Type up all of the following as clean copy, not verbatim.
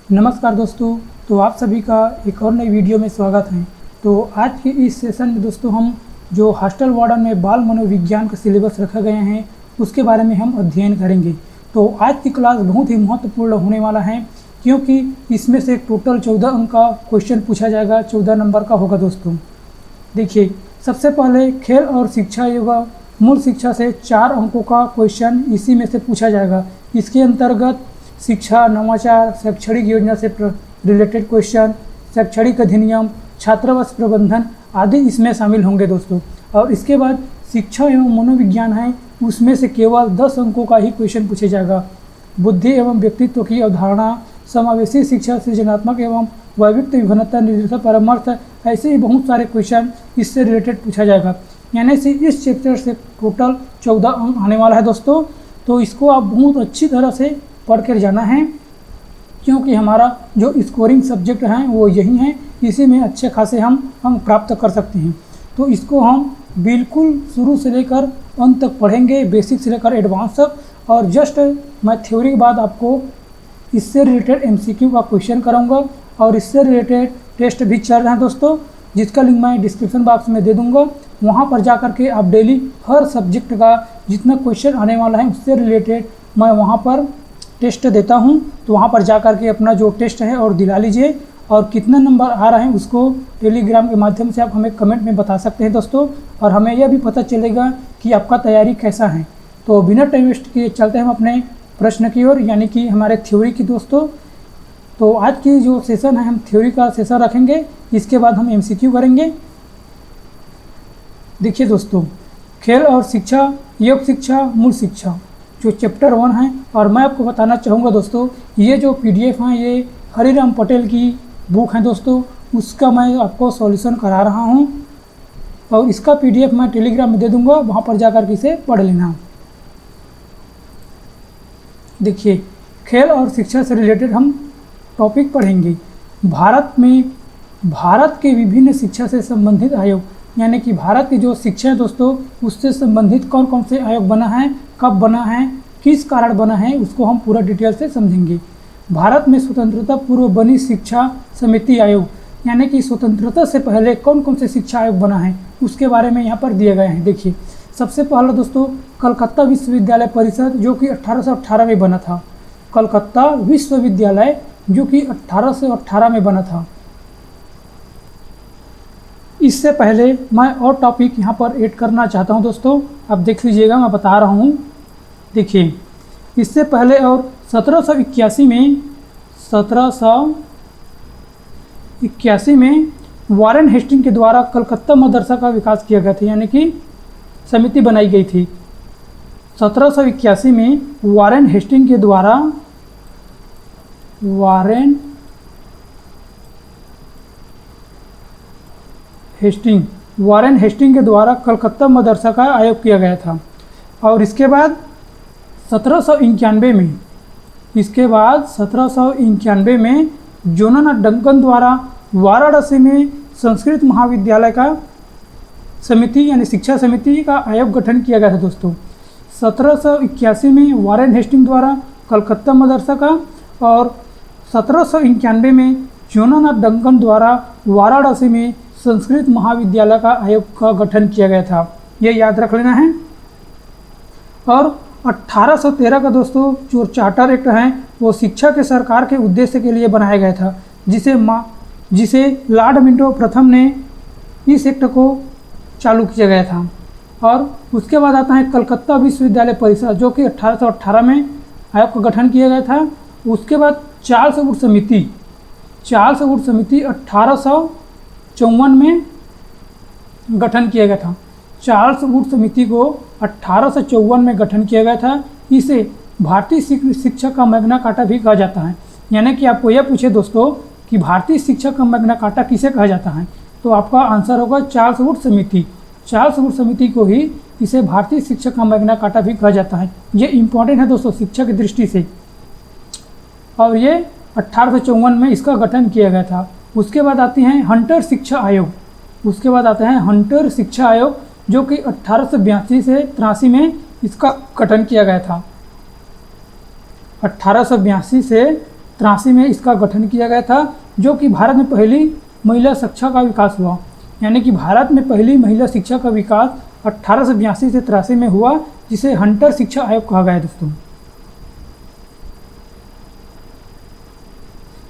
नमस्कार दोस्तों। तो आप सभी का एक और नई वीडियो में स्वागत है। तो आज के इस सेशन में दोस्तों हम जो हॉस्टल वार्डन में बाल मनोविज्ञान का सिलेबस रखा गया है उसके बारे में हम अध्ययन करेंगे। तो आज की क्लास बहुत ही महत्वपूर्ण होने वाला है क्योंकि इसमें से टोटल 14 अंक का क्वेश्चन पूछा जाएगा, 14 नंबर का होगा दोस्तों। देखिए, सबसे पहले खेल और शिक्षा योगा मूल शिक्षा से 4 अंकों का क्वेश्चन इसी में से पूछा जाएगा। इसके अंतर्गत शिक्षा, नवाचार, शैक्षणिक योजना से रिलेटेड क्वेश्चन, शैक्षणिक अधिनियम, छात्रावास प्रबंधन आदि इसमें शामिल होंगे दोस्तों। और इसके बाद शिक्षा एवं मनोविज्ञान है, उसमें से केवल 10 अंकों का ही क्वेश्चन पूछा जाएगा। बुद्धि एवं व्यक्तित्व की अवधारणा, समावेशी शिक्षा, सृजनात्मक एवं वैविध्य विभिन्नता, निर्देशक परामर्श, ऐसे ही बहुत सारे क्वेश्चन इससे रिलेटेड पूछा जाएगा। यानी से इस चैप्टर से टोटल 14 अंक आने वाला है दोस्तों। तो इसको आप बहुत अच्छी तरह से पढ़ कर जाना है क्योंकि हमारा जो स्कोरिंग सब्जेक्ट हैं वो यही है, इसी में अच्छे खासे हम प्राप्त कर सकते हैं। तो इसको हम बिल्कुल शुरू से लेकर अंत तक पढ़ेंगे, बेसिक से लेकर एडवांस तक। और जस्ट मैं थ्योरी के बाद आपको इससे रिलेटेड MCQ का क्वेश्चन कराऊंगा और इससे रिलेटेड टेस्ट भी चल रहे हैं दोस्तों, जिसका लिंक मैं डिस्क्रिप्शन बॉक्स में दे दूंगा। वहां पर जाकर के आप डेली हर सब्जेक्ट का जितना क्वेश्चन आने वाला है उससे रिलेटेड मैं वहां पर टेस्ट देता हूं। तो वहां पर जाकर के अपना जो टेस्ट है और दिला लीजिए। और कितना नंबर आ रहा है उसको टेलीग्राम के माध्यम से आप हमें कमेंट में बता सकते हैं दोस्तों, और हमें यह भी पता चलेगा कि आपका तैयारी कैसा है। तो बिना टाइम वेस्ट किए चलते हैं हम अपने प्रश्न की ओर, यानी कि हमारे थ्योरी की दोस्तों। तो आज की जो सेशन है हम थ्योरी का सेशन रखेंगे, इसके बाद हम MCQ करेंगे। देखिए दोस्तों, खेल और शिक्षा, योग शिक्षा, मूल शिक्षा जो चैप्टर 1 है। और मैं आपको बताना चाहूँगा दोस्तों, ये जो PDF हैं ये हरिराम पटेल की बुक है दोस्तों, उसका मैं आपको सॉल्यूशन करा रहा हूँ और इसका PDF मैं टेलीग्राम में दे दूँगा, वहाँ पर जाकर के इसे पढ़ लेना। देखिए, खेल और शिक्षा से रिलेटेड हम टॉपिक पढ़ेंगे। भारत के विभिन्न शिक्षा से संबंधित आयोग, यानी कि भारत की जो शिक्षा है दोस्तों उससे संबंधित कौन कौन से आयोग बना है, कब बना है, किस कारण बना है, उसको हम पूरा डिटेल से समझेंगे। भारत में स्वतंत्रता पूर्व बनी शिक्षा समिति आयोग, यानी कि स्वतंत्रता से पहले कौन कौन से शिक्षा आयोग बना है उसके बारे में यहाँ पर दिए गए हैं। देखिए, सबसे पहला दोस्तों कलकत्ता विश्वविद्यालय परिषद जो कि 1818 में बना था। कलकत्ता विश्वविद्यालय जो कि 1818 में बना था। इससे पहले मैं और टॉपिक यहाँ पर ऐड करना चाहता हूँ दोस्तों, आप देख लीजिएगा, मैं बता रहा हूँ। देखिए, इससे पहले और 1781 में वारेन हेस्टिंग के द्वारा कलकत्ता मदरसा का विकास किया गया था, यानी कि समिति बनाई गई थी। 1781 में वारेन हेस्टिंग के द्वारा वारेन हेस्टिंग के द्वारा कलकत्ता मदरसा का आयोग किया गया था। और इसके बाद 1791 में जोनाथन डंकन द्वारा वाराणसी में संस्कृत महाविद्यालय का समिति यानी शिक्षा समिति का आयोग गठन किया गया था दोस्तों। 1781 में वारेन हेस्टिंग द्वारा कलकत्ता मदरसा का और 1791 में जोनाथन डंकन द्वारा वाराणसी में संस्कृत महाविद्यालय का आयोग का गठन किया गया था, ये याद रख लेना है। और 1813 का दोस्तों जो चार्टर एक्ट है वो शिक्षा के सरकार के उद्देश्य के लिए बनाया गया था, जिसे लॉर्ड मिंटो प्रथम ने इस एक्ट को चालू किया गया था। और उसके बाद आता है कलकत्ता विश्वविद्यालय परिषद जो कि 1818 में आयोग का गठन किया गया था। उसके बाद चार्ल्स वुड समिति 1854 में गठन किया गया था। चार्ल्स वुड समिति को 1854 में गठन किया गया था। इसे भारतीय शिक्षा का मैग्ना कार्टा भी कहा जाता है। यानी कि आपको यह पूछे दोस्तों कि भारतीय शिक्षा का मैग्ना कार्टा किसे कहा जाता है, तो आपका आंसर होगा चार्ल्स वुड समिति। चार्ल्स वुड समिति को ही इसे भारतीय शिक्षा का मैग्ना कार्टा भी कहा जाता है। ये इंपॉर्टेंट है दोस्तों शिक्षा की दृष्टि से। और ये 1854 में इसका गठन किया गया था। उसके बाद आती हैं हंटर शिक्षा आयोग। जो कि 1882 से 83 में इसका गठन किया गया था। 1882 से 1983 में इसका गठन किया गया था, जो कि भारत में पहली महिला शिक्षा का विकास हुआ। यानी कि भारत में पहली महिला शिक्षा का विकास 1882 से 83 में हुआ, जिसे हंटर शिक्षा आयोग कहा गया है दोस्तों।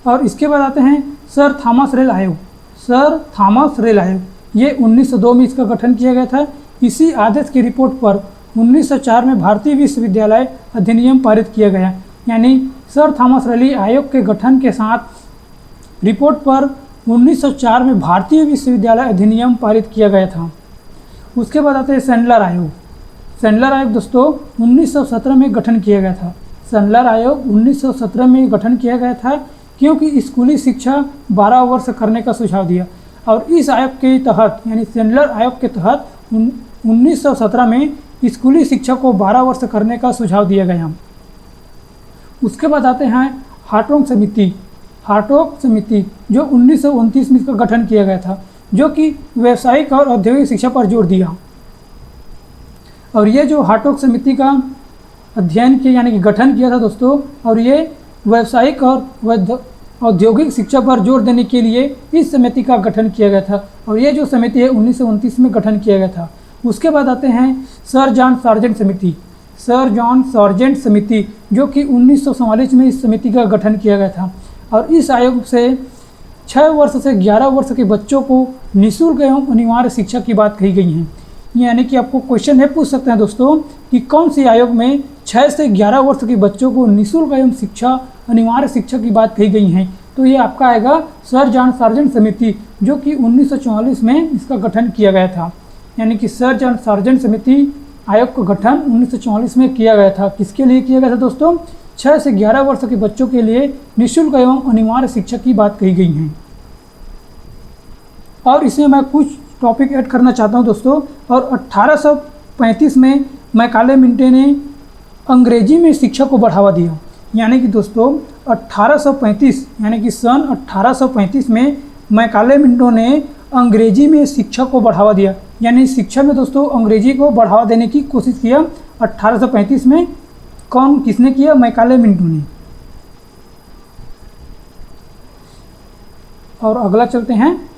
और इसके बाद आते हैं सर थॉमस रेल आयोग। सर थॉमस रेल आयोग ये 1902 में इसका गठन किया गया था। इसी आदेश की रिपोर्ट पर 1904 में भारतीय विश्वविद्यालय अधिनियम पारित किया गया। यानी सर थॉमस रेल आयोग के गठन के साथ रिपोर्ट पर 1904 में भारतीय विश्वविद्यालय अधिनियम पारित किया गया था। उसके बाद आते हैं सैंडलर आयोग। सैंडलर आयोग दोस्तों 1917 में गठन किया गया था। सैंडलर आयोग 1917 में गठन किया गया था क्योंकि स्कूली शिक्षा 12 वर्ष करने का सुझाव दिया। और इस आयोग के तहत यानी सैंडलर आयोग के तहत 1917 में स्कूली शिक्षा को 12 वर्ष करने का सुझाव दिया गया। उसके बाद आते हैं हार्टोग समिति। हार्टोग समिति जो 1929 में इसका गठन किया गया था, जो कि व्यावसायिक और औद्योगिक शिक्षा पर जोर दिया। और ये जो हार्टोग समिति का अध्ययन किया यानी कि गठन किया था दोस्तों, और ये व्यावसायिक और औद्योगिक शिक्षा पर जोर देने के लिए इस समिति का गठन किया गया था। और ये जो समिति है 1929 में गठन किया गया था। उसके बाद आते हैं सर जॉन सार्जेंट समिति। सर जॉन सार्जेंट समिति जो कि 1944 में इस समिति का गठन किया गया था। और इस आयोग से 6 वर्ष से 11 वर्ष के बच्चों को निःशुल्क एवं अनिवार्य शिक्षा की बात कही गई है। यानी कि आपको क्वेश्चन है पूछ सकते हैं दोस्तों कि कौन सी आयोग में 6 से 11 वर्ष के बच्चों को निःशुल्क एवं शिक्षा अनिवार्य शिक्षा की बात कही गई है। तो ये आपका आएगा सर जॉन सार्जेंट समिति, जो कि 1944 में इसका गठन किया गया था। यानी कि सर जॉन सार्जेंट समिति आयोग का गठन 1944 में किया गया था। किसके लिए किया गया था दोस्तों? 6 से 11 वर्ष के बच्चों के लिए निःशुल्क एवं अनिवार्य शिक्षा की बात कही गई है। और इसमें मैं कुछ टॉपिक ऐड करना चाहता हूं दोस्तों। और 1835 में मैकाले मिंटो ने अंग्रेजी में शिक्षा को बढ़ावा दिया। यानी कि दोस्तों 1835 यानी कि सन 1835 में मैकाले मिंटो ने अंग्रेजी में शिक्षा को बढ़ावा दिया। यानी शिक्षा में दोस्तों अंग्रेजी को बढ़ावा देने की कोशिश किया 1835 में। किसने किया? मैकाले मिंटो ने। और अगला चलते हैं,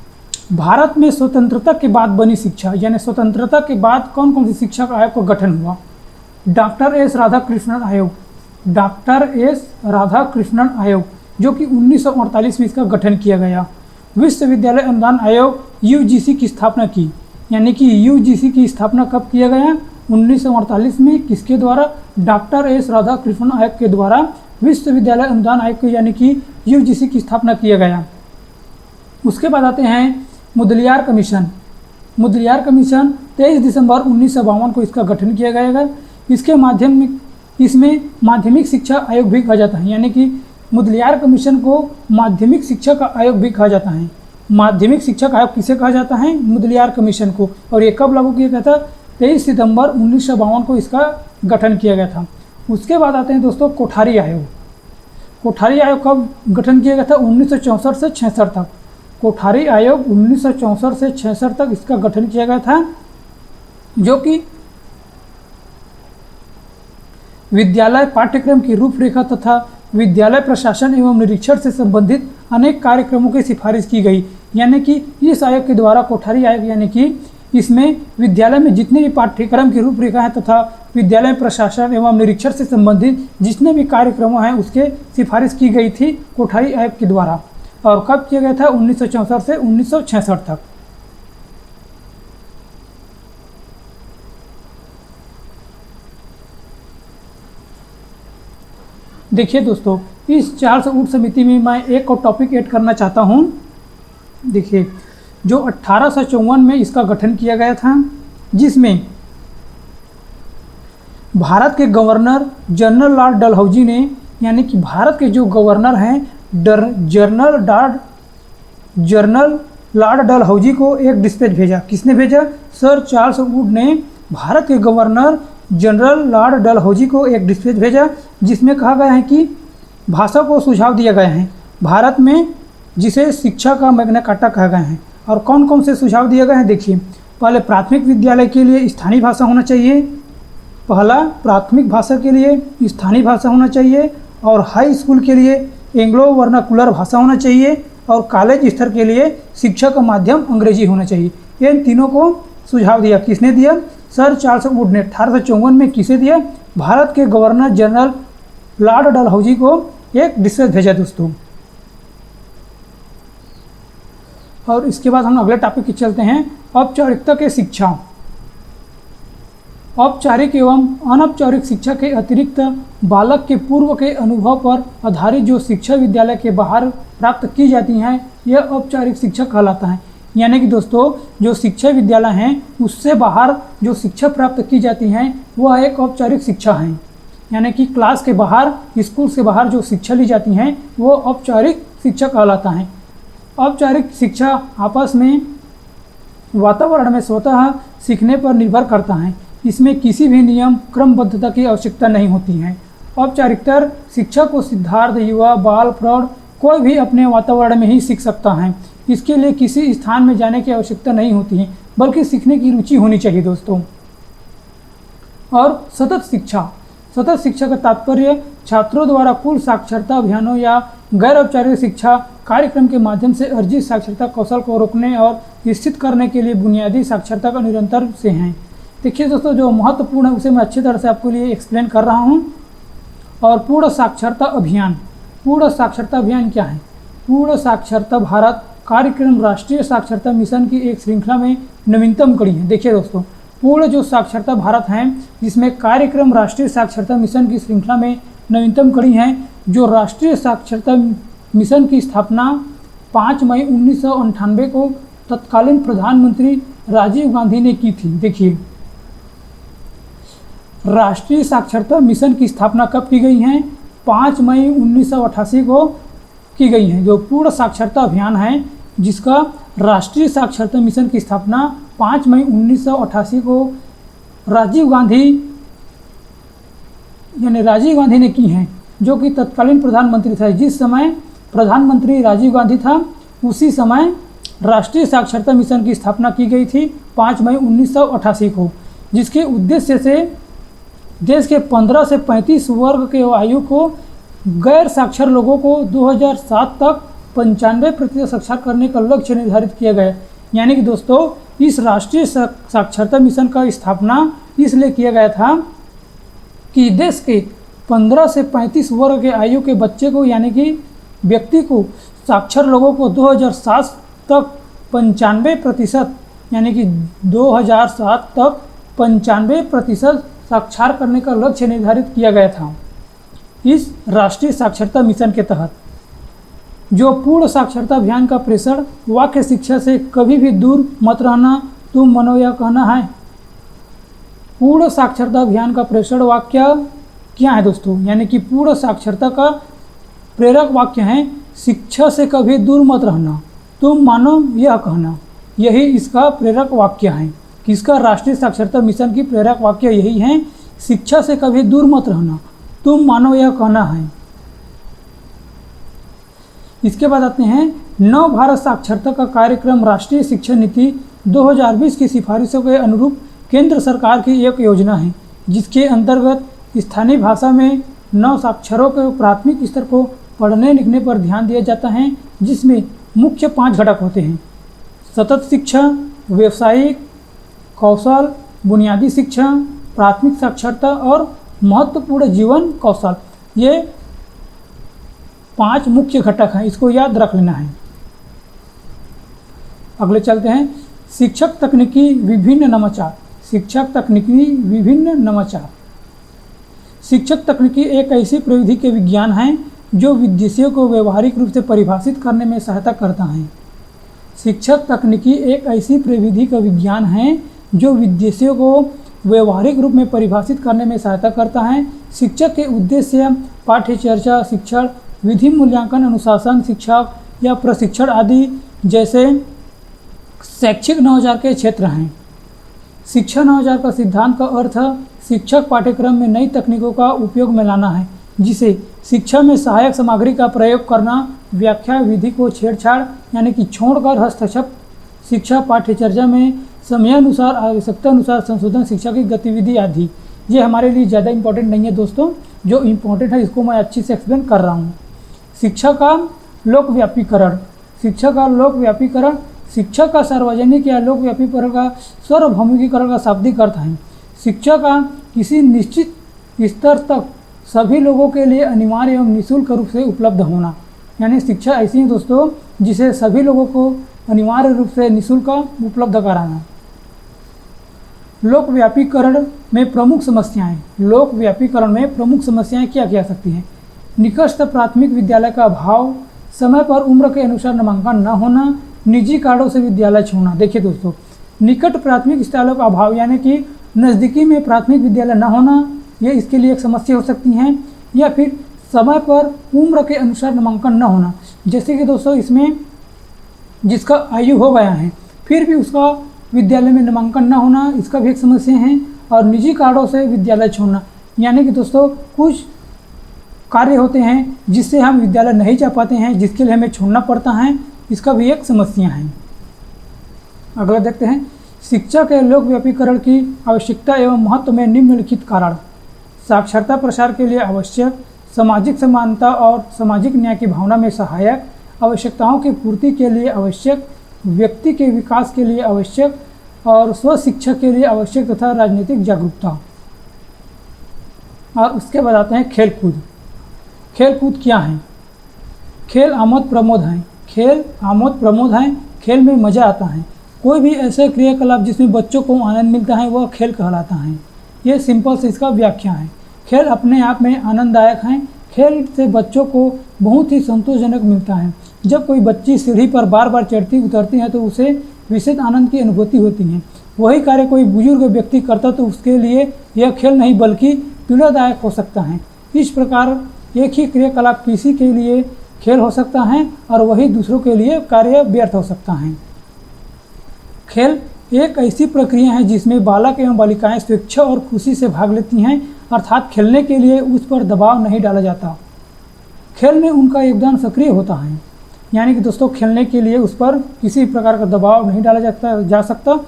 भारत में स्वतंत्रता के बाद बनी शिक्षा। यानी स्वतंत्रता के बाद कौन कौन सी शिक्षा आयोग का गठन हुआ? डॉक्टर एस राधाकृष्णन आयोग। डॉक्टर एस राधाकृष्णन आयोग जो कि 1948 में इसका गठन किया गया। विश्वविद्यालय अनुदान आयोग यूजीसी की स्थापना की। यानी कि यूजीसी की स्थापना कब किया गया? 1948 में। किसके द्वारा? डॉक्टर एस राधाकृष्णन आयोग के द्वारा विश्वविद्यालय अनुदान आयोग के यानी कि यूजीसी की स्थापना किया गया। उसके बाद आते हैं मुदलियार कमीशन। मुदलियार कमीशन 23 दिसंबर 1952 को इसका गठन किया गया। इसमें माध्यमिक शिक्षा आयोग भी कहा जाता है। यानी कि मुदलियार कमीशन को माध्यमिक शिक्षा का आयोग भी कहा जाता है। माध्यमिक शिक्षा का आयोग किसे कहा जाता है? मुदलियार कमीशन को। और ये कब लागू किया गया था? 23 सितंबर 1952 को इसका गठन किया गया था। उसके बाद आते हैं दोस्तों कोठारी आयोग। कोठारी आयोग कब गठन किया गया था? 1964 से 66 तक। कोठारी आयोग 1964 से 66 तक इसका गठन किया गया था, जो कि विद्यालय पाठ्यक्रम की रूपरेखा तथा विद्यालय प्रशासन एवं निरीक्षण से संबंधित अनेक कार्यक्रमों की सिफारिश की गई। यानी कि इस आयोग के द्वारा कोठारी आयोग यानी कि इसमें विद्यालय में जितने भी पाठ्यक्रम की रूपरेखा है तथा विद्यालय प्रशासन एवं निरीक्षण से संबंधित जितने भी कार्यक्रम हैं उसके सिफारिश की गई थी कोठारी आयोग के द्वारा। और कब किया गया था? 1964 से 1966 तक। देखिए दोस्तों, इस 4 से ऊर्ध्व समिति में मैं एक और टॉपिक ऐड करना चाहता हूं। देखिए, जो 1854 में इसका गठन किया गया था, जिसमें भारत के गवर्नर जनरल लॉर्ड डलहौजी ने, यानी कि भारत के जो गवर्नर हैं जनरल लॉर्ड डलहौजी को एक डिस्पैच भेजा। किसने भेजा? सर चार्ल्स वुड ने भारत के गवर्नर जनरल लॉर्ड डलहौजी को एक डिस्पैच भेजा, जिसमें कहा गया है कि भाषा को सुझाव दिया गया है भारत में, जिसे शिक्षा का मैग्ना कार्टा कहा गया है। और कौन कौन से सुझाव दिए गए हैं? देखिए, पहले प्राथमिक विद्यालय के लिए स्थानीय भाषा होना चाहिए। पहला, प्राथमिक भाषा के लिए स्थानीय भाषा होना चाहिए। और हाई स्कूल के लिए एंग्लो वर्नाकुलर भाषा होना चाहिए और कॉलेज स्तर के लिए शिक्षा का माध्यम अंग्रेजी होना चाहिए। ये इन तीनों को सुझाव दिया। किसने दिया? सर चार्ल्स वुड ने 1854 में। किसे दिया? भारत के गवर्नर जनरल लॉर्ड डलहौजी को एक डिस्ट्रेस भेजा दोस्तों। और इसके बाद हम अगले टॉपिक की चलते हैं, औपचारिकता के शिक्षा। औपचारिक एवं अनौपचारिक शिक्षा के अतिरिक्त बालक के पूर्व के अनुभव पर आधारित जो शिक्षा विद्यालय के बाहर प्राप्त की जाती हैं, यह औपचारिक शिक्षा कहलाता है। यानी कि दोस्तों जो शिक्षा विद्यालय हैं उससे बाहर जो शिक्षा प्राप्त की जाती हैं वह एक औपचारिक शिक्षा है। यानी कि क्लास के बाहर, स्कूल से बाहर जो शिक्षा ली जाती हैं वो औपचारिक शिक्षा कहलाता है। औपचारिक शिक्षा आपस में वातावरण में स्वतः सीखने पर निर्भर करता है। इसमें किसी भी नियम क्रमबद्धता की आवश्यकता नहीं होती है। औपचारिकतर शिक्षा को सिद्धार्थ, युवा, बाल, प्रौढ़ कोई भी अपने वातावरण में ही सीख सकता है। इसके लिए किसी स्थान में जाने की आवश्यकता नहीं होती है, बल्कि सीखने की रुचि होनी चाहिए दोस्तों। और सतत शिक्षा, सतत शिक्षा का तात्पर्य छात्रों द्वारा कुल साक्षरता अभियानों या गैर औपचारिक शिक्षा कार्यक्रम के माध्यम से अर्जित साक्षरता कौशल को रोकने और निश्चित करने के लिए बुनियादी साक्षरता का निरंतर से हैं। देखिए दोस्तों, जो महत्वपूर्ण है उसे मैं अच्छी तरह से आपके लिए एक्सप्लेन कर रहा हूँ। और पूर्ण साक्षरता अभियान, पूर्ण साक्षरता अभियान क्या है? पूर्ण साक्षरता भारत कार्यक्रम राष्ट्रीय साक्षरता मिशन की एक श्रृंखला में नवीनतम कड़ी है। देखिए दोस्तों, पूर्ण जो साक्षरता भारत है जिसमें कार्यक्रम राष्ट्रीय साक्षरता मिशन की श्रृंखला में नवीनतम कड़ी है, जो राष्ट्रीय साक्षरता मिशन की स्थापना 5 मई 1998 को तत्कालीन प्रधानमंत्री राजीव गांधी ने की थी। देखिए, राष्ट्रीय साक्षरता मिशन की स्थापना कब की गई है? 5 मई 1988 को की गई है। जो पूर्ण साक्षरता अभियान है जिसका राष्ट्रीय साक्षरता मिशन की स्थापना 5 मई 1988 को राजीव गांधी ने की है, जो कि तत्कालीन प्रधानमंत्री था। जिस समय प्रधानमंत्री राजीव गांधी था उसी समय राष्ट्रीय साक्षरता मिशन की स्थापना की गई थी 5 मई 1988 को, जिसके उद्देश्य से देश के 15 से 35 वर्ग के आयु को गैर साक्षर लोगों को 2007 तक 95% साक्षर करने का लक्ष्य निर्धारित किया गया। यानी कि दोस्तों इस राष्ट्रीय साक्षरता मिशन का स्थापना इसलिए किया गया था कि देश के 15 से 35 वर्ग के आयु के बच्चे को, यानी कि व्यक्ति को, साक्षर लोगों को 2007 तक 95%, यानी कि 2007 तक 95% साक्षर करने का लक्ष्य निर्धारित किया गया था इस राष्ट्रीय साक्षरता मिशन के तहत। जो पूर्ण साक्षरता अभियान का प्रेषण वाक्य शिक्षा से कभी भी दूर मत रहना, तुम मानो यह कहना है। पूर्ण साक्षरता अभियान का प्रेषण वाक्य क्या है दोस्तों? यानी कि पूर्ण साक्षरता का प्रेरक वाक्य है, शिक्षा से कभी दूर मत रहना, तुम मानो यह कहना। यही इसका प्रेरक वाक्य है। किसका? राष्ट्रीय साक्षरता मिशन की प्रेरक वाक्य यही है, शिक्षा से कभी दूर मत रहना, तुम मानो यह कहना है। इसके बाद आते हैं नव भारत साक्षरता का कार्यक्रम राष्ट्रीय शिक्षा नीति 2020 की सिफारिशों के अनुरूप केंद्र सरकार की एक योजना है, जिसके अंतर्गत स्थानीय भाषा में नव साक्षरों के प्राथमिक स्तर को पढ़ने लिखने पर ध्यान दिया जाता है, जिसमें मुख्य 5 घटक होते हैं: सतत शिक्षा, व्यावसायिक कौशल, बुनियादी शिक्षा, प्राथमिक साक्षरता और महत्वपूर्ण जीवन कौशल। ये 5 मुख्य घटक हैं, इसको याद रख लेना है। अगले चलते हैं शिक्षक तकनीकी विभिन्न नवाचार। शिक्षक तकनीकी विभिन्न नवाचार। शिक्षक तकनीकी एक ऐसी प्रविधि के विज्ञान है जो विद्यार्थियों को व्यवहारिक रूप से परिभाषित करने में सहायता करता है। शिक्षक तकनीकी एक ऐसी प्रविधि का विज्ञान है जो विद्यार्थियों को व्यवहारिक रूप में परिभाषित करने में सहायता करता है। शिक्षक के उद्देश्य पाठ्य चर्चा, शिक्षण, विधि मूल्यांकन, अनुशासन, शिक्षा या प्रशिक्षण आदि जैसे शैक्षिक नवाचार के क्षेत्र हैं। शिक्षा नवाचार का सिद्धांत का अर्थ शिक्षक पाठ्यक्रम में नई तकनीकों का उपयोग में लाना है, जिसे शिक्षा में सहायक सामग्री का प्रयोग करना, व्याख्या विधि को छेड़छाड़ यानी कि छोड़कर हस्तक्षेप, शिक्षा पाठ्यचर्या में समयानुसार आवश्यकता अनुसार संशोधन, शिक्षा की गतिविधि आदि। ये हमारे लिए ज़्यादा इंपॉर्टेंट नहीं है दोस्तों, जो इम्पोर्टेंट है इसको मैं अच्छी से एक्सप्लेन कर रहा हूँ। शिक्षा का लोकव्यापीकरण, शिक्षा का लोकव्यापीकरण, शिक्षा का सार्वजनिक या लोकव्यापीकरण का सार्वभौमिकीकरण का शाब्दिक अर्थ है शिक्षा का किसी निश्चित स्तर तक सभी लोगों के लिए अनिवार्य एवं निःशुल्क रूप से उपलब्ध होना। यानी शिक्षा ऐसी है दोस्तों जिसे सभी लोगों को अनिवार्य रूप से निःशुल्क उपलब्ध कराना। लोकव्यापीकरण में प्रमुख समस्याएं, लोकव्यापीकरण में प्रमुख समस्याएं क्या क्या सकती हैं? निकटस्थ प्राथमिक विद्यालय का अभाव, समय पर उम्र के अनुसार नामांकन न होना, निजी कार्डों से विद्यालय छोड़ना। देखिए दोस्तों, निकट प्राथमिक विद्यालयों का अभाव यानी कि नज़दीकी में प्राथमिक विद्यालय न होना, ये इसके लिए एक समस्या हो सकती हैं। या फिर समय पर उम्र के अनुसार नामांकन न होना, जैसे कि दोस्तों इसमें जिसका आयु हो गया है फिर भी उसका विद्यालय में नामांकन न होना, इसका भी एक समस्या है। और निजी कार्डों से विद्यालय छोड़ना, यानी कि दोस्तों कुछ कार्य होते हैं जिससे हम विद्यालय नहीं जा पाते हैं, जिसके लिए हमें छोड़ना पड़ता है, इसका भी एक समस्या है। अगला देखते हैं, शिक्षा के लोकव्यापीकरण की आवश्यकता एवं महत्व में निम्नलिखित कारण। साक्षरता प्रसार के लिए आवश्यक, सामाजिक समानता और सामाजिक न्याय की भावना में सहायक, आवश्यकताओं की पूर्ति के लिए आवश्यक, व्यक्ति के विकास के लिए आवश्यक और स्व शिक्षा के लिए आवश्यक तथा राजनीतिक जागरूकता। और उसके बाद आते हैं खेलकूद। खेलकूद क्या है? खेल आमोद प्रमोद हैं, खेल आमोद प्रमोद हैं, खेल में मज़ा आता है। कोई भी ऐसे क्रियाकलाप जिसमें बच्चों को आनंद मिलता है वह खेल कहलाता है। ये सिंपल से इसका व्याख्या है। खेल अपने आप में आनंददायक हैं। खेल से बच्चों को बहुत ही संतोषजनक मिलता है। जब कोई बच्ची सीढ़ी पर बार बार चढ़ती उतरती है तो उसे विशेष आनंद की अनुभूति होती है। वही कार्य कोई बुजुर्ग व्यक्ति करता तो उसके लिए यह खेल नहीं बल्कि पीड़ादायक हो सकता है। इस प्रकार एक ही क्रियाकलाप किसी के लिए खेल हो सकता है और वही दूसरों के लिए कार्य व्यर्थ हो सकता है। खेल एक ऐसी प्रक्रिया है जिसमें बालक एवं बालिकाएं स्वेच्छा और खुशी से भाग लेती हैं, अर्थात खेलने के लिए उस पर दबाव नहीं डाला जाता। खेल में उनका योगदान सक्रिय होता है, यानी कि दोस्तों खेलने के लिए उस पर किसी प्रकार का दबाव नहीं डाला जा सकता।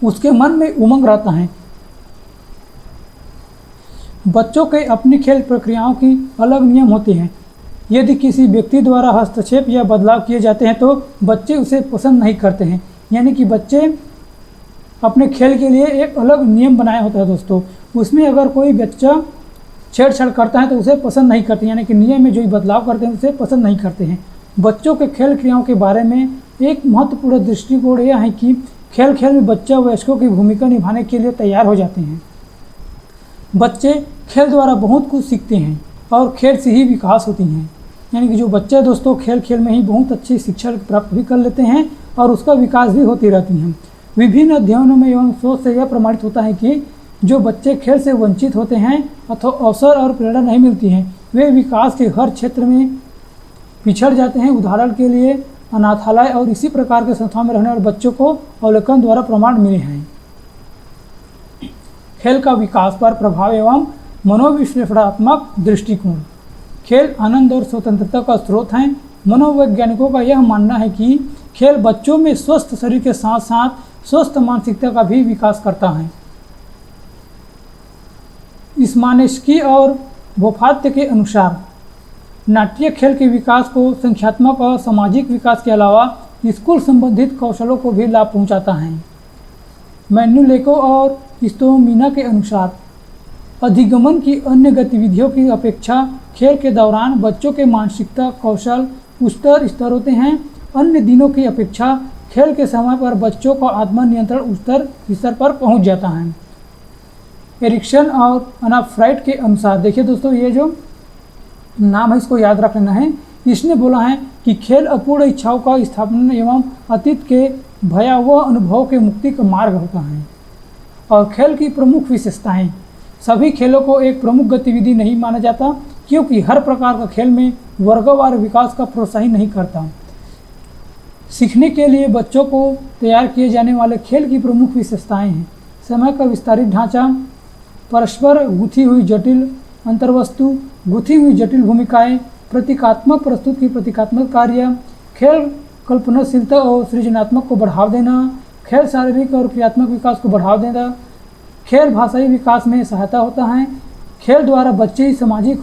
उसके मन में उमंग रहता है। बच्चों के अपनी खेल प्रक्रियाओं की अलग नियम होते हैं। यदि किसी व्यक्ति द्वारा हस्तक्षेप या बदलाव किए जाते हैं तो बच्चे उसे पसंद नहीं करते हैं, यानी कि बच्चे अपने खेल के लिए एक अलग नियम बनाया होता है दोस्तों। उसमें अगर कोई बच्चा छेड़छाड़ करता है तो उसे पसंद नहीं करते, यानी कि नियम में जो बदलाव करते हैं उसे पसंद नहीं करते हैं। बच्चों के खेल क्रियाओं के बारे में एक महत्वपूर्ण दृष्टिकोण यह है कि खेल खेल में बच्चा वयस्कों की भूमिका निभाने के लिए तैयार हो जाते हैं। बच्चे खेल द्वारा बहुत कुछ सीखते हैं और खेल से ही विकास होती हैं, यानी कि जो बच्चे दोस्तों खेल खेल में ही बहुत अच्छी शिक्षा प्राप्त भी कर लेते हैं और उसका विकास भी होती रहती हैं। विभिन्न अध्ययनों में एवं शोध से यह प्रमाणित होता है कि जो बच्चे खेल से वंचित होते हैं अथवा अवसर और प्रेरणा नहीं मिलती है, वे विकास के हर क्षेत्र में पिछड़ जाते हैं। उदाहरण के लिए अनाथालय और इसी प्रकार के संस्थाओं में रहने वाले बच्चों को अवलोकन द्वारा प्रमाण मिले हैं। खेल का विकास पर प्रभाव एवं मनोविश्लेषणात्मक दृष्टिकोण। खेल आनंद और स्वतंत्रता का स्रोत हैं। मनोवैज्ञानिकों का यह मानना है कि खेल बच्चों में स्वस्थ शरीर के साथ साथ स्वस्थ मानसिकता का भी विकास करता है। स्मानेस्की और वोफात्य के अनुसार नाट्य खेल के विकास को संख्यात्मक और सामाजिक विकास के अलावा स्कूल संबंधित कौशलों को भी लाभ पहुंचाता है। मैन्युलेको और स्टोमिना के अनुसार अधिगमन की अन्य गतिविधियों की अपेक्षा खेल के दौरान बच्चों के मानसिकता कौशल उच्चतर स्तर होते हैं। अन्य दिनों की अपेक्षा खेल के समय पर बच्चों का आत्मनियंत्रण उच्चतर स्तर पर पहुंच जाता है। एरिक्सन और अना फ्राइड के अनुसार, देखिए दोस्तों ये जो नाम है इसको याद रख लेना है। इसने बोला है कि खेल अपूर्ण इच्छाओं का स्थापना एवं अतीत के भयावह अनुभव के मुक्ति का मार्ग होता है। और खेल की प्रमुख विशेषताएं। सभी खेलों को एक प्रमुख गतिविधि नहीं माना जाता क्योंकि हर प्रकार का खेल में वर्गवार विकास का प्रोत्साहन नहीं करता। सीखने के लिए बच्चों को तैयार किए जाने वाले खेल की प्रमुख विशेषताएं हैं। समय का विस्तारित ढांचा, परस्पर गुथी हुई जटिल अंतर्वस्तु, गुथी हुई जटिल भूमिकाएं, प्रतीकात्मक प्रस्तुत की प्रतीकात्मक कार्य, खेल कल्पनाशीलता और सृजनात्मक को बढ़ावा देना, खेल शारीरिक और क्रियात्मक विकास को बढ़ावा देना, खेल भाषाई विकास में सहायता होता है। खेल द्वारा बच्चे सामाजिक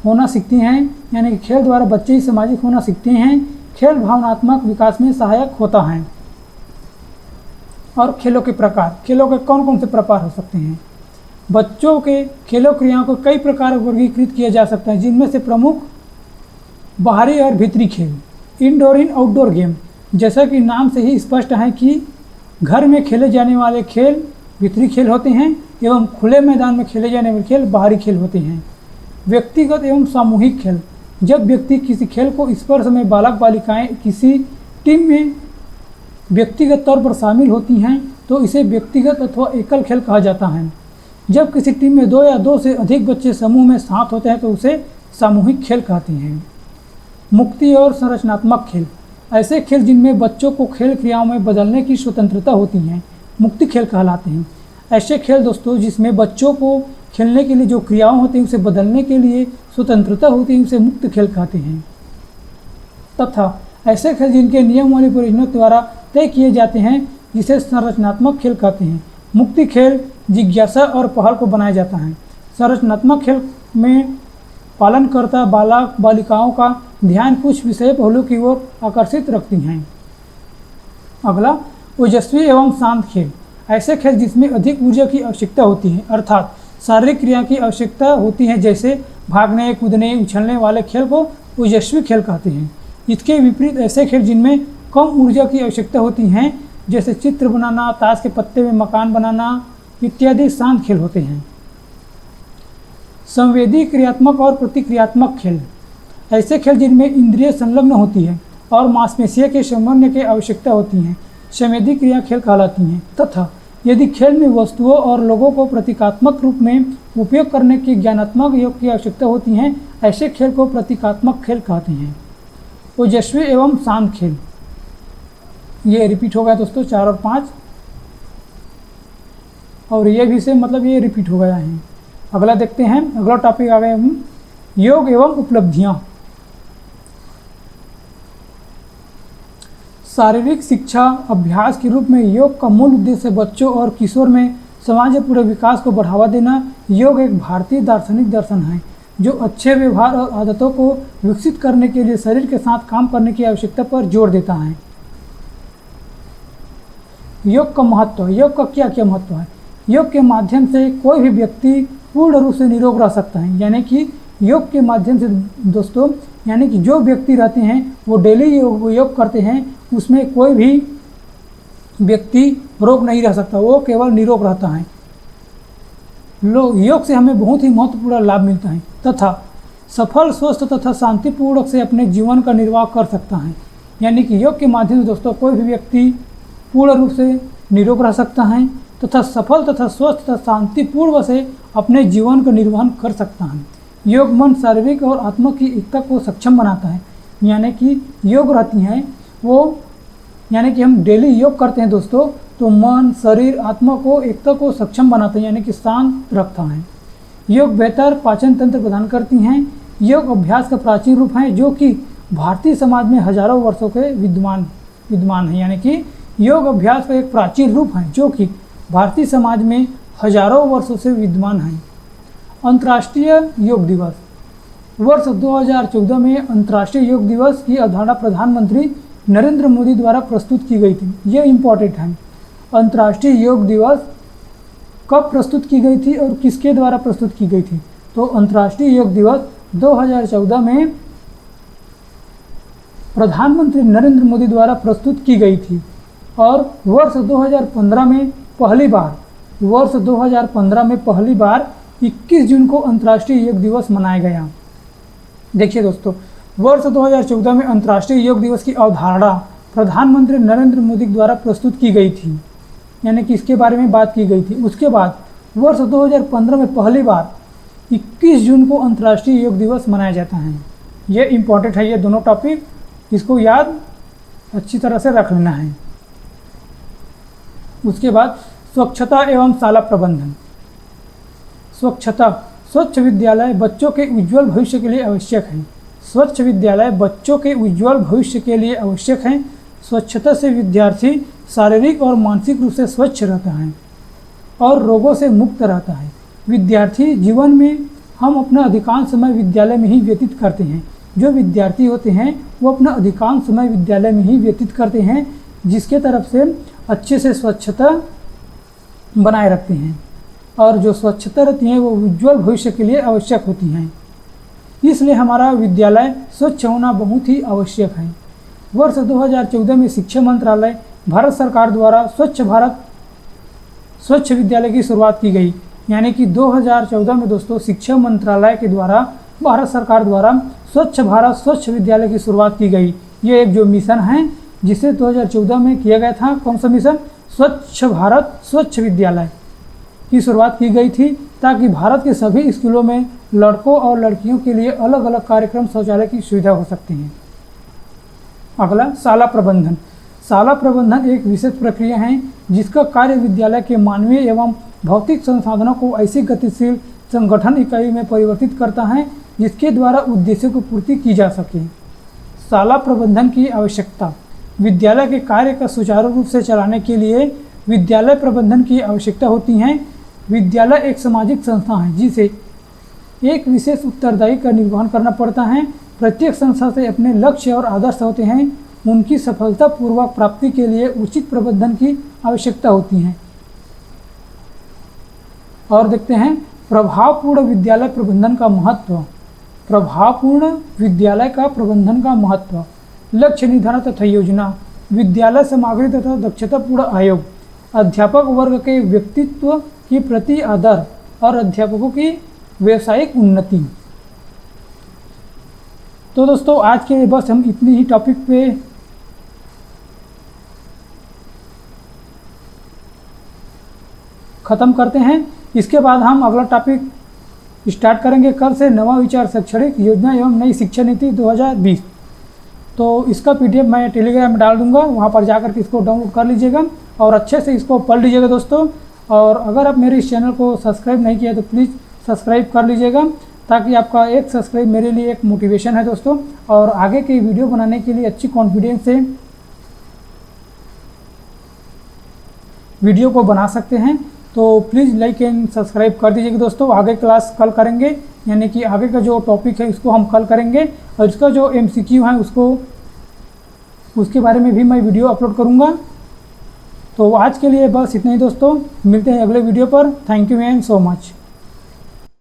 होना सीखते हैं, यानी कि खेल द्वारा बच्चे ही सामाजिक होना सीखते हैं। खेल भावनात्मक विकास में सहायक होता है। और खेलों के प्रकार, खेलों के कौन कौन से प्रकार हो सकते हैं? बच्चों के खेलों क्रियाओं को कई प्रकार वर्गीकृत किया जा सकता है, जिनमें से प्रमुख बाहरी और भीतरी खेल, इंडोर इन आउटडोर गेम। जैसा कि नाम से ही स्पष्ट है कि घर में खेले जाने वाले खेल भीतरी खेल होते हैं एवं खुले मैदान में खेले जाने वाले खेल बाहरी खेल होते हैं। व्यक्तिगत एवं सामूहिक खेल, जब व्यक्ति किसी खेल को स्पर्श में बालक बालिकाएं किसी टीम में व्यक्तिगत तौर पर शामिल होती हैं तो इसे व्यक्तिगत अथवा एकल खेल कहा जाता है। जब किसी टीम में 2 या 2 से अधिक बच्चे समूह में साथ होते हैं तो उसे सामूहिक खेल कहते हैं। मुक्ति और संरचनात्मक खेल, ऐसे खेल जिनमें बच्चों को खेल क्रियाओं में बदलने की स्वतंत्रता होती है, मुक्ति खेल कहलाते हैं। ऐसे खेल दोस्तों जिसमें बच्चों को खेलने के लिए जो क्रियाओं होती हैं उसे बदलने के लिए स्वतंत्रता होती है, उसे मुक्त खेल कहते हैं। तथा ऐसे खेल जिनके नियम वाली परियोजना द्वारा तय किए जाते हैं, जिसे संरचनात्मक खेल कहते हैं। मुक्ति खेल जिज्ञासा और पहल को बनाया जाता है। संरचनात्मक खेल में पालनकर्ता बालक बालिकाओं का ध्यान कुछ विषय पहलू की ओर आकर्षित रखती हैं। अगला, ओजस्वी एवं शांत खेल, ऐसे खेल जिसमें अधिक ऊर्जा की आवश्यकता होती है, अर्थात शारीरिक क्रिया की आवश्यकता होती है, जैसे भागने कूदने उछलने वाले खेल को ओजस्वी खेल कहते हैं। इसके विपरीत ऐसे खेल जिनमें कम ऊर्जा की आवश्यकता होती हैं, जैसे चित्र बनाना, ताश के पत्ते में मकान बनाना इत्यादि, शांत खेल होते हैं। संवेदी क्रियात्मक और प्रतिक्रियात्मक खेल, ऐसे खेल जिनमें इंद्रिय संलग्न होती है और मांसपेशियों के समन्वय की आवश्यकता होती है, संवेदी क्रिया खेल कहलाती हैं। तथा यदि खेल में वस्तुओं और लोगों को प्रतीकात्मक रूप में उपयोग करने की ज्ञानात्मक योग की आवश्यकता होती है, ऐसे खेल को प्रतीकात्मक खेल कहते हैं। ओजस्वी एवं शांत खेल, ये रिपीट हो गया दोस्तों 4 और 5, और ये भी से मतलब ये रिपीट हो गया है। अगला देखते हैं, अगला टॉपिक आ गए हम योग एवं उपलब्धियां। शारीरिक शिक्षा अभ्यास के रूप में योग का मूल उद्देश्य बच्चों और किशोर में समाज के पूरे विकास को बढ़ावा देना। योग एक भारतीय दार्शनिक दर्शन है जो अच्छे व्यवहार और आदतों को विकसित करने के लिए शरीर के साथ काम करने की आवश्यकता पर जोर देता है। योग का महत्व, योग का क्या क्या महत्व है? योग के माध्यम से कोई भी व्यक्ति पूर्ण रूप से निरोग रह सकता है, यानी कि योग के माध्यम से दोस्तों, यानी कि जो व्यक्ति रहते हैं वो डेली योग करते हैं, उसमें कोई भी व्यक्ति रोग नहीं रह सकता, वो केवल निरोग रहता है। योग से हमें बहुत ही महत्वपूर्ण लाभ मिलता है तथा सफल, स्वस्थ तथा शांतिपूर्वक से अपने जीवन का निर्वाह कर सकता है। यानी कि योग के माध्यम से दोस्तों कोई भी व्यक्ति पूर्ण रूप से निरोग रह सकता है तथा सफल तथा स्वस्थ तथा शांतिपूर्वक से अपने जीवन का निर्वहन कर सकता है। योग मन, शारीरिक और आत्मा की एकता को सक्षम बनाता है। यानी कि योग रहती हैं वो, यानी कि हम डेली योग करते हैं दोस्तों, तो मन, शरीर, आत्मा को एकता को सक्षम बनाता है, यानी कि शांत रखता है। योग बेहतर पाचन तंत्र प्रदान करती हैं। योग अभ्यास का प्राचीन रूप है जो कि भारतीय समाज में हजारों वर्षों के विद्यमान है। यानी कि योग अभ्यास का एक प्राचीन रूप है जो कि भारतीय समाज में हजारों वर्षों से विद्यमान है। अंतर्राष्ट्रीय योग दिवस, वर्ष 2014 में अंतर्राष्ट्रीय योग दिवस की अवधारणा प्रधानमंत्री नरेंद्र मोदी द्वारा प्रस्तुत की गई थी। ये इम्पॉर्टेंट है। अंतर्राष्ट्रीय योग दिवस कब प्रस्तुत की गई थी और किसके द्वारा प्रस्तुत की गई थी? तो अंतर्राष्ट्रीय योग दिवस 2014 में प्रधानमंत्री नरेंद्र मोदी द्वारा प्रस्तुत की गई थी और वर्ष 2015 में पहली बार 21 जून को अंतर्राष्ट्रीय योग दिवस मनाया गया। देखिए दोस्तों, वर्ष 2014 में अंतर्राष्ट्रीय योग दिवस की अवधारणा प्रधानमंत्री नरेंद्र मोदी द्वारा प्रस्तुत की गई थी, यानी कि इसके बारे में बात की गई थी। उसके बाद वर्ष 2015 में पहली बार 21 जून को अंतर्राष्ट्रीय योग दिवस मनाया जाता है। ये इम्पॉर्टेंट है, ये दोनों टॉपिक, इसको याद अच्छी तरह से रख लेना है। उसके बाद स्वच्छता एवं शाला प्रबंधन। स्वच्छता, स्वच्छ विद्यालय बच्चों के उज्जवल भविष्य के लिए आवश्यक है। स्वच्छ विद्यालय बच्चों के उज्जवल भविष्य के लिए आवश्यक है। स्वच्छता से विद्यार्थी शारीरिक और मानसिक रूप से स्वच्छ रहता है और रोगों से मुक्त रहता है। विद्यार्थी जीवन में हम अपना अधिकांश समय विद्यालय में ही व्यतीत करते हैं। जो विद्यार्थी होते हैं वो अपना अधिकांश समय विद्यालय में ही व्यतीत करते हैं, जिसके तरफ से अच्छे से स्वच्छता बनाए रखते हैं, और जो स्वच्छता रहती है वो उज्ज्वल भविष्य के लिए आवश्यक होती हैं। इसलिए हमारा विद्यालय स्वच्छ होना बहुत ही आवश्यक है। वर्ष 2014 में शिक्षा मंत्रालय भारत सरकार द्वारा स्वच्छ विद्यालय की शुरुआत की गई। यानी कि 2014 में दोस्तों शिक्षा मंत्रालय के द्वारा भारत सरकार द्वारा स्वच्छ भारत स्वच्छ विद्यालय की शुरुआत की गई। ये एक जो मिशन है जिसे 2014 में किया गया था, कौन सा मिशन? स्वच्छ भारत स्वच्छ विद्यालय की शुरुआत की गई थी, ताकि भारत के सभी स्कूलों में लड़कों और लड़कियों के लिए अलग अलग कार्यक्रम शौचालय की सुविधा हो सकती है। अगला, शाला प्रबंधन। शाला प्रबंधन एक विशेष प्रक्रिया है जिसका कार्य विद्यालय के मानवीय एवं भौतिक संसाधनों को ऐसी गतिशील संगठन इकाई में परिवर्तित करता है जिसके द्वारा उद्देश्यों की पूर्ति की जा सके। शाला प्रबंधन की आवश्यकता। विद्यालय के कार्य का सुचारू रूप से चलाने के लिए विद्यालय प्रबंधन की आवश्यकता होती है। विद्यालय एक सामाजिक संस्था है जिसे एक विशेष उत्तरदायी का निर्वहन करना पड़ता है। प्रत्येक संस्था से अपने लक्ष्य और आदर्श होते हैं। उनकी सफलतापूर्वक प्राप्ति के लिए उचित प्रबंधन की आवश्यकता होती है। और देखते हैं प्रभावपूर्ण विद्यालय प्रबंधन का महत्व। प्रभावपूर्ण विद्यालय का प्रबंधन का महत्व। लक्ष्य निर्धारण तथा योजना, विद्यालय सामग्री तथा दक्षतापूर्ण आयोग, अध्यापक वर्ग के व्यक्तित्व के प्रति आदर और अध्यापकों की व्यावसायिक उन्नति। तो दोस्तों आज के लिए बस हम इतनी ही टॉपिक पे ख़त्म करते हैं। इसके बाद हम अगला टॉपिक स्टार्ट करेंगे कल से, नवा विचार शैक्षणिक योजना एवं नई शिक्षा नीति 2020। तो इसका PDF मैं टेलीग्राम में डाल दूंगा, वहाँ पर जाकर के इसको डाउनलोड कर लीजिएगा और अच्छे से इसको पढ़ लीजिएगा दोस्तों। और अगर आप मेरे इस चैनल को सब्सक्राइब नहीं किया तो प्लीज़ सब्सक्राइब कर लीजिएगा, ताकि आपका एक सब्सक्राइब मेरे लिए एक मोटिवेशन है दोस्तों, और आगे की वीडियो बनाने के लिए अच्छी कॉन्फिडेंस से वीडियो को बना सकते हैं। तो प्लीज़ लाइक एंड सब्सक्राइब कर दीजिएगा दोस्तों। आगे क्लास कल करेंगे, यानी कि आगे का जो टॉपिक है उसको हम कल करेंगे, और इसका जो MCQ है उसके बारे में भी मैं वीडियो अपलोड करूँगा। तो आज के लिए बस इतना ही दोस्तों, मिलते हैं अगले वीडियो पर। Thank you and so much.